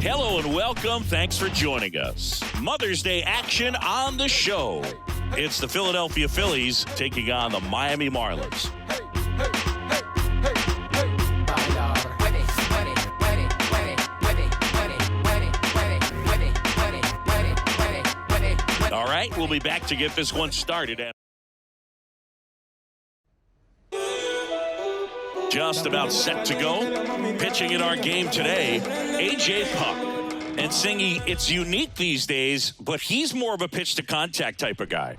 Hello and welcome. Thanks for joining us. Mother's Day action on the show. It's the Philadelphia Phillies taking on the Miami Marlins. All right, we'll be back to get this one started. Just about set to go. Pitching in our game today, A.J. Puk. And Singy, it's unique these days, but he's more of a pitch-to-contact type of guy.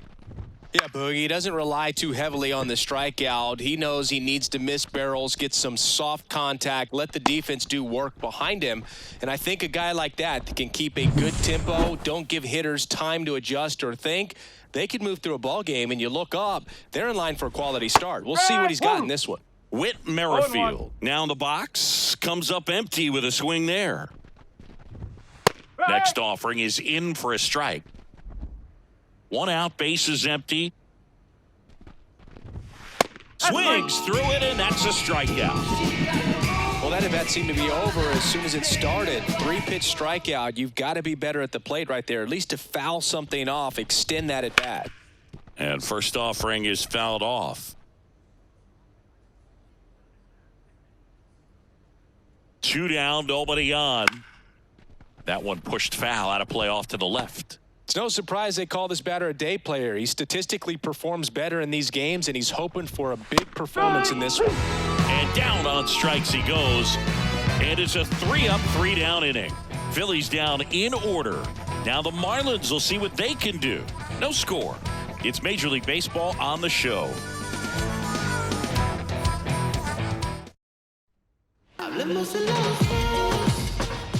Yeah, Boogie, he doesn't rely too heavily on the strikeout. He knows he needs to miss barrels, get some soft contact, let the defense do work behind him. And I think a guy like that can keep a good tempo, don't give hitters time to adjust or think. They can move through a ball game, and you look up, they're in line for a quality start. We'll see what he's got in this one. Whit Merrifield now in the box, comes up empty with a swing there. Next offering is in for a strike. One out, base is empty. Swings through it, and that's a strikeout. Well, that at-bat seemed to be over as soon as it started. 3-pitch strikeout. You've got to be better at the plate right there, at least to foul something off, extend that at-bat. And first offering is fouled off. 2 down, nobody on. That one pushed foul out of play off to the left. It's no surprise they call this batter a day player. He statistically performs better in these games, and he's hoping for a big performance in this one. And down on strikes he goes. And it's a 3-up, 3-down inning. Phillies down in order. Now the Marlins will see what they can do. No score. It's Major League Baseball on the show.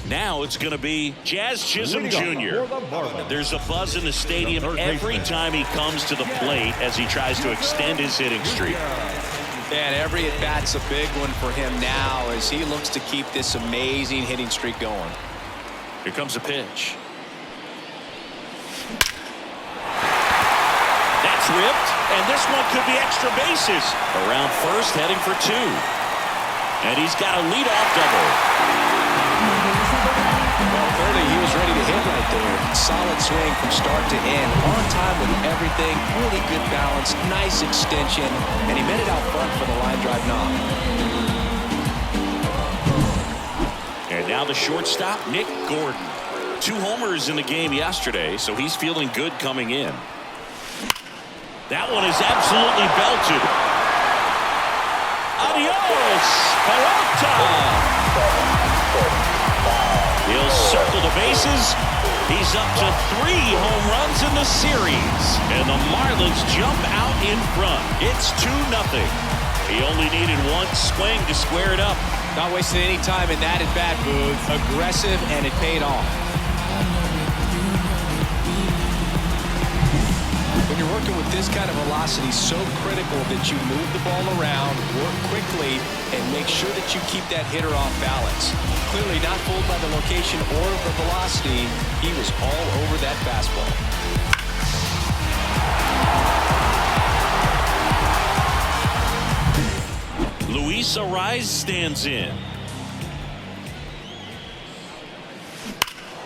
Now it's going to be Jazz Chisholm Jr. There's a buzz in the stadium every time he comes to the plate as he tries to extend his hitting streak. And every at-bat's a big one for him now as he looks to keep this amazing hitting streak going. Here comes a pitch. That's ripped, and this one could be extra bases. Around first, heading for 2. And he's got a leadoff double. Well, clearly he was ready to hit right there. Solid swing from start to end. On time with everything. Really good balance. Nice extension. And he met it out front for the line drive knock. And now the shortstop, Nick Gordon. 2 homers in the game yesterday, so he's feeling good coming in. That one is absolutely belted. Adios, Peralta. He'll circle the bases. He's up to 3 home runs in the series. And the Marlins jump out in front. It's 2-0. He only needed 1 swing to square it up. Not wasting any time in that at-bat, Boog. Aggressive, and it paid off. When you're working with this kind of velocity, so critical that you move the ball around, work quickly, and make sure that you keep that hitter off balance. Clearly not fooled by the location or the velocity. He was all over that fastball. Luis Arraez stands in.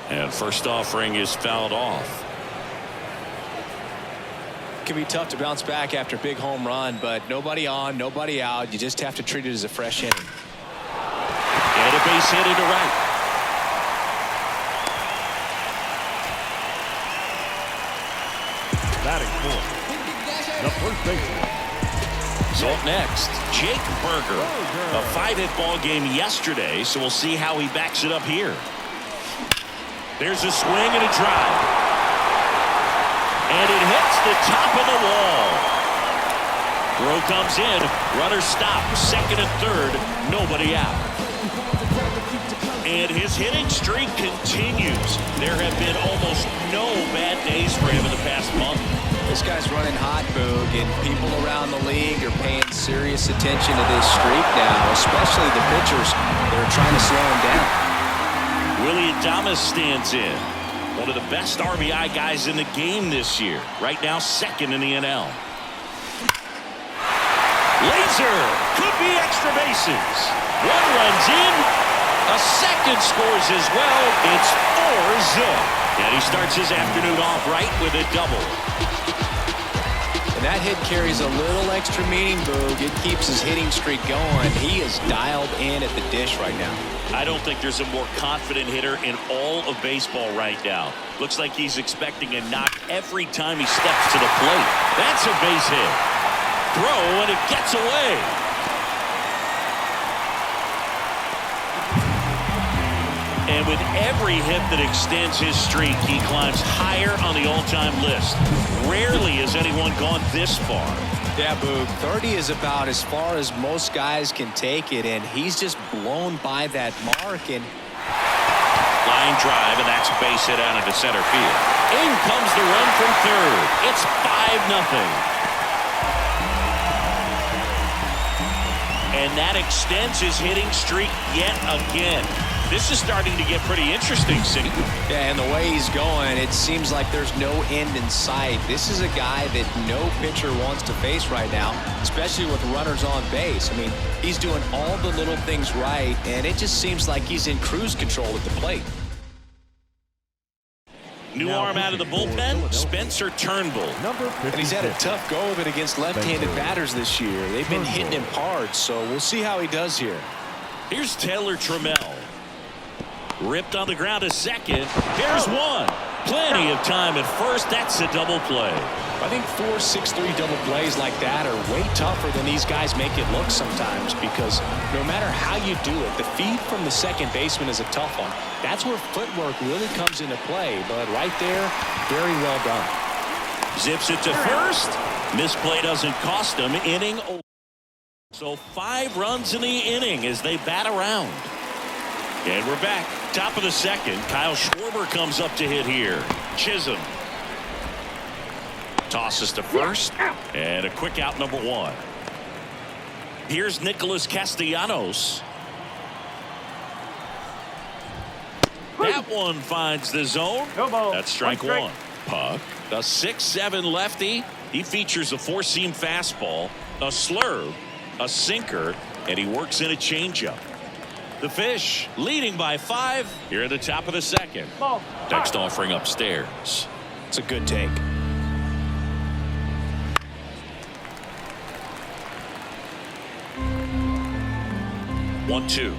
And first offering is fouled off. It can be tough to bounce back after a big home run, but nobody on, nobody out. You just have to treat it as a fresh inning. And a base hit into right. Batting fourth, the first baseman. So up next, Jake Burger. A 5-hit ball game yesterday, so we'll see how he backs it up here. There's a swing and a drive. And it hits the top of the wall. Throw comes in. Runner stopped. Second and third. Nobody out. And his hitting streak continues. There have been almost no bad days for him in the past month. This guy's running hot, Boog, and people around the league are paying serious attention to this streak now, especially the pitchers that are trying to slow him down. Willie Adames stands in. One of the best RBI guys in the game this year. Right now, second in the NL. Laser could be extra bases. One runs in. A second scores as well. It's 4-zip. And he starts his afternoon off right with a double. And that hit carries a little extra meaning, Boog. It keeps his hitting streak going. He is dialed in at the dish right now. I don't think there's a more confident hitter in all of baseball right now. Looks like he's expecting a knock every time he steps to the plate. That's a base hit. Throw, and it gets away. And with every hit that extends his streak, he climbs higher on the all-time list. Rarely has anyone gone this far. Yeah, Boog, 30 is about as far as most guys can take it, and he's just blown by that mark. And line drive, and that's a base hit out into center field. In comes the run from third. It's 5-0. And that extends his hitting streak yet again. This is starting to get pretty interesting, City. Yeah, and the way he's going, it seems like there's no end in sight. This is a guy that no pitcher wants to face right now, especially with runners on base. I mean, he's doing all the little things right, and it just seems like he's in cruise control at the plate. New arm out of the bullpen, Spencer Turnbull. And he's had a tough go of it against left-handed batters this year. They've been hitting him hard, so we'll see how he does here. Here's Taylor Trammell. Ripped on the ground to second. Here's one. Plenty of time at first. That's a double play. I think 4-6-3 double plays like that are way tougher than these guys make it look sometimes, because no matter how you do it, the feed from the second baseman is a tough one. That's where footwork really comes into play. But right there, very well done. Zips it to first. Misplay doesn't cost him. Inning over. So 5 runs in the inning as they bat around. And we're back. Top of the second. Kyle Schwarber comes up to hit here. Chisholm tosses to first. And a quick out, number 1. Here's Nicholas Castellanos. That one finds the zone. That's strike 1. Puck, a 6-7 lefty. He features a 4-seam fastball, a slurve, a sinker, and he works in a changeup. The Fish leading by 5 here at the top of the second. Next offering upstairs. It's a good take. One, 2.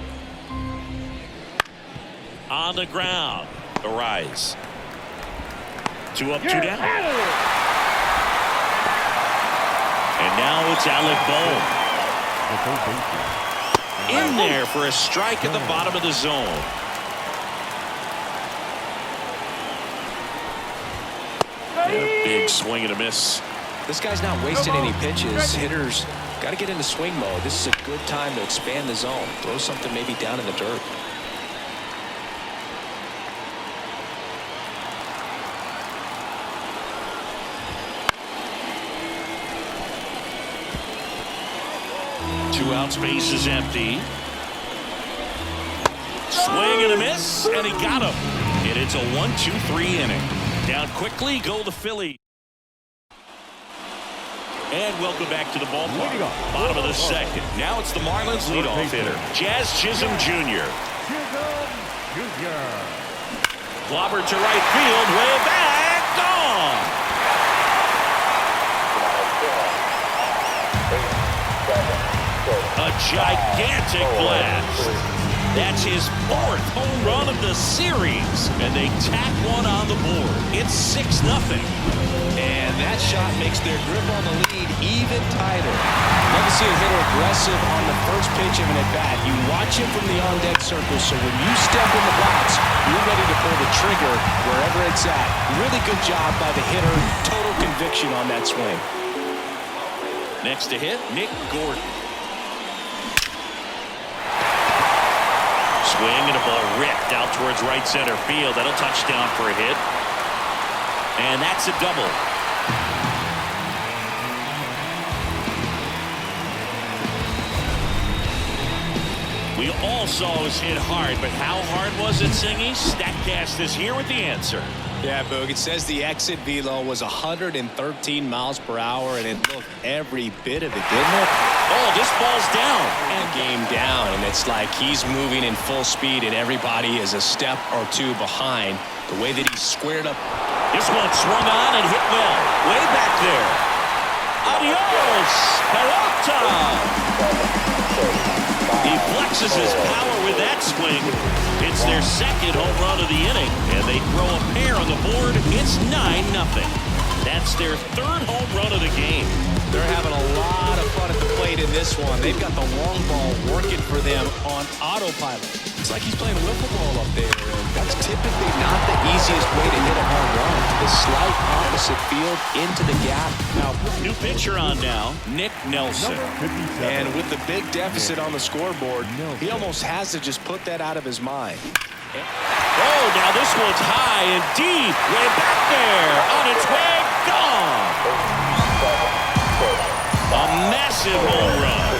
On the ground. The rise. 2 up, 2 down. And now it's Alec Bohm. In there for a strike at the bottom of the zone. And a big swing and a miss. This guy's not wasting any pitches. Hitters got to get into swing mode. This is a good time to expand the zone. Throw something maybe down in the dirt. Two outs, base is empty. Swing and a miss, and he got him. And it's a 1-2-3 inning. Down quickly, go the Phillies. And welcome back to the ballpark. Bottom of the second. Now it's the Marlins leadoff hitter, Jazz Chisholm Jr. Clobbered to right field, way back, gone. A gigantic blast. That's his 4th home run of the series. And they tack one on the board. It's 6-0. And that shot makes their grip on the lead even tighter. Love to see a hitter aggressive on the first pitch of an at-bat. You watch him from the on-deck circle, so when you step in the box, you're ready to pull the trigger wherever it's at. Really good job by the hitter. Total conviction on that swing. Next to hit, Nick Gordon. Swing and a ball ripped out towards right center field. That'll touch down for a hit. And that's a double. We all saw it was hit hard, but how hard was it, Singy? StatCast is here with the answer. Yeah, Boog, it says the exit velo was 113 miles per hour, and it looked every bit of it, didn't it? Oh, this ball's down. And game down, and it's like he's moving in full speed, and everybody is a step or two behind. The way that he squared up. This one swung on and hit well. Way back there. Adios, Peralta. He flexes his power with that swing. It's their second home run of the inning, and they throw a pair on the board. It's 9-0. That's their third home run of the game. They're having a lot of fun at the plate in this one. They've got the long ball working for them on autopilot. It's like he's playing wiffle ball up there. That's typically not the easiest way to hit a home run. The slight opposite field into the gap. Now, new pitcher on now, Nick Nelson. And with the big deficit on the scoreboard, he almost has to just put that out of his mind. Oh, now this one's high and deep. Way back there. On its way, gone. A massive home run.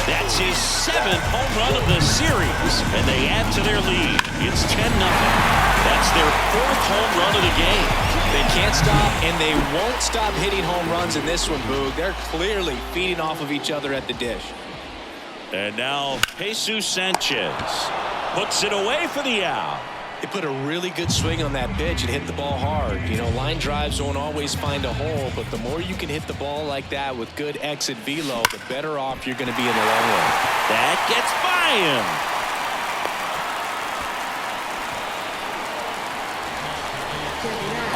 That's his 7th home run of the series, and they add to their lead. It's 10-0. That's their 4th home run of the game. They can't stop, and they won't stop hitting home runs in this one, Boog. They're clearly feeding off of each other at the dish. And now Jesus Sanchez puts it away for the out. They put a really good swing on that pitch and hit the ball hard. You know, line drives won't always find a hole, but the more you can hit the ball like that with good exit velo, the better off you're going to be in the long run. That gets by him.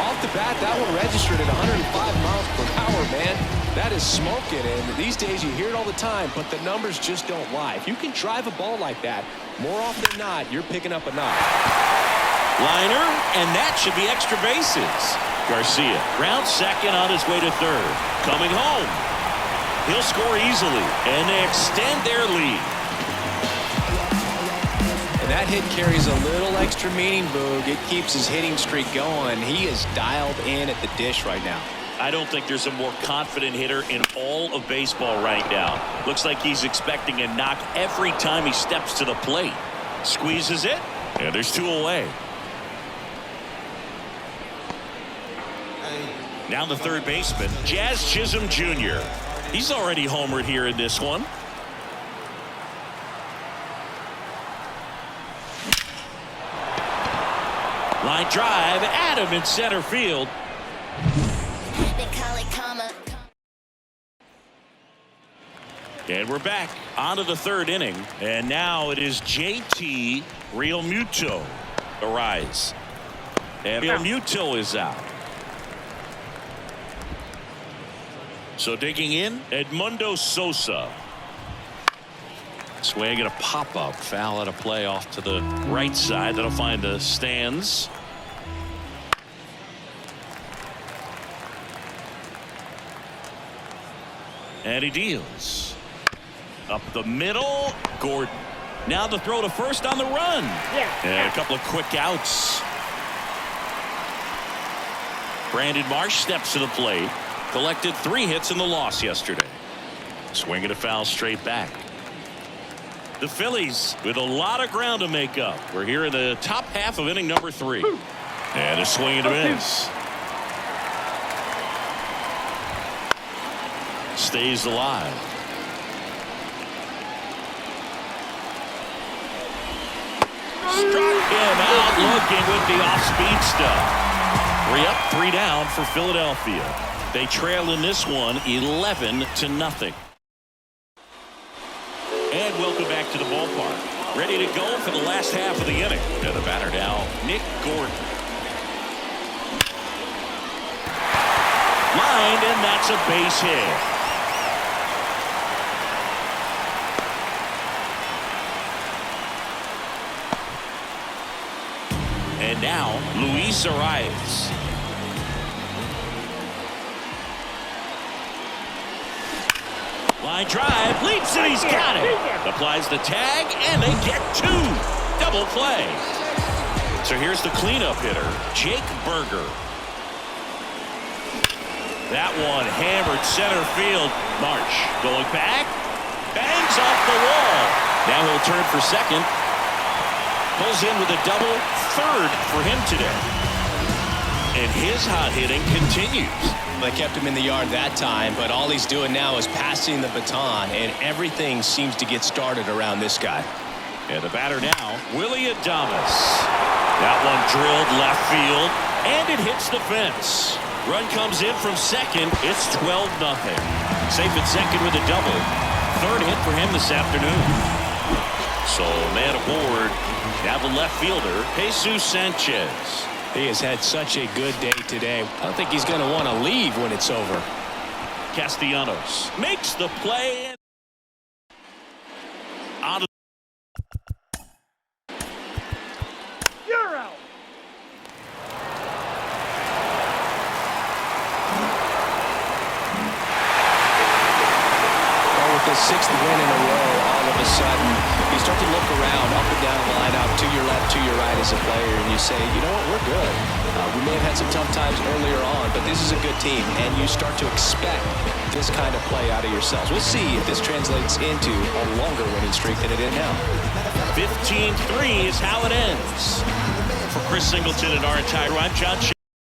Off the bat, that one registered at 105 miles per hour, man. That is smoking, and these days you hear it all the time, but the numbers just don't lie. If you can drive a ball like that, more often than not, you're picking up a knock. Liner, and that should be extra bases. Garcia rounds second on his way to third. Coming home. He'll score easily, and they extend their lead. And that hit carries a little extra meaning, Boog. It keeps his hitting streak going. He is dialed in at the dish right now. I don't think there's a more confident hitter in all of baseball right now. Looks like he's expecting a knock every time he steps to the plate. Squeezes it, and there's 2 away. Now the third baseman, Jazz Chisholm Jr. He's already homered here in this one. Line drive, Adam in center field. And we're back onto the third inning, and now it is JT Realmuto arise. And Realmuto is out. So digging in, Edmundo Sosa. Swing and a pop-up, foul out of play off to the right side. That'll find the stands. And he deals. Up the middle, Gordon. Now the throw to first on the run. And a couple of quick outs. Brandon Marsh steps to the plate. Collected 3 hits in the loss yesterday. Swinging a foul straight back. The Phillies with a lot of ground to make up. We're here in the top half of inning number 3. And a swing and a miss. Stays alive. Struck him out looking with the off-speed stuff. 3 up, 3 down for Philadelphia. They trail in this one 11-0. And welcome back to the ballpark. Ready to go for the last half of the inning. And the batter now, Nick Gordon. Lined, and that's a base hit. And now, Luis Arias. Line drive, leaps and he's got it. Applies the tag, and they get 2. Double play. So here's the cleanup hitter, Jake Burger. That one hammered center field. Marsh going back, bangs off the wall. Now he'll turn for second. Pulls in with a double. Third for him today. And his hot hitting continues. They kept him in the yard that time, but all he's doing now is passing the baton, and everything seems to get started around this guy. And the batter now, Willy Adames. That one drilled left field, and it hits the fence. Run comes in from second. It's 12-0. Safe at second with a double. Third hit for him this afternoon. So man aboard. Now the left fielder, Jesus Sanchez. He has had such a good day today. I don't think he's going to want to leave when it's over. Castellanos makes the play. Out of You're out. Well, with his 6th win in a row, all of a sudden, you start to look around, up and down the lineup, to your left, to your right as a player, and you say, you know what, we're good. We may have had some tough times earlier on, but this is a good team, and you start to expect this kind of play out of yourselves. We'll see if this translates into a longer winning streak than it is now. 15-3 is how it ends. For Chris Singleton and our entire, I'm John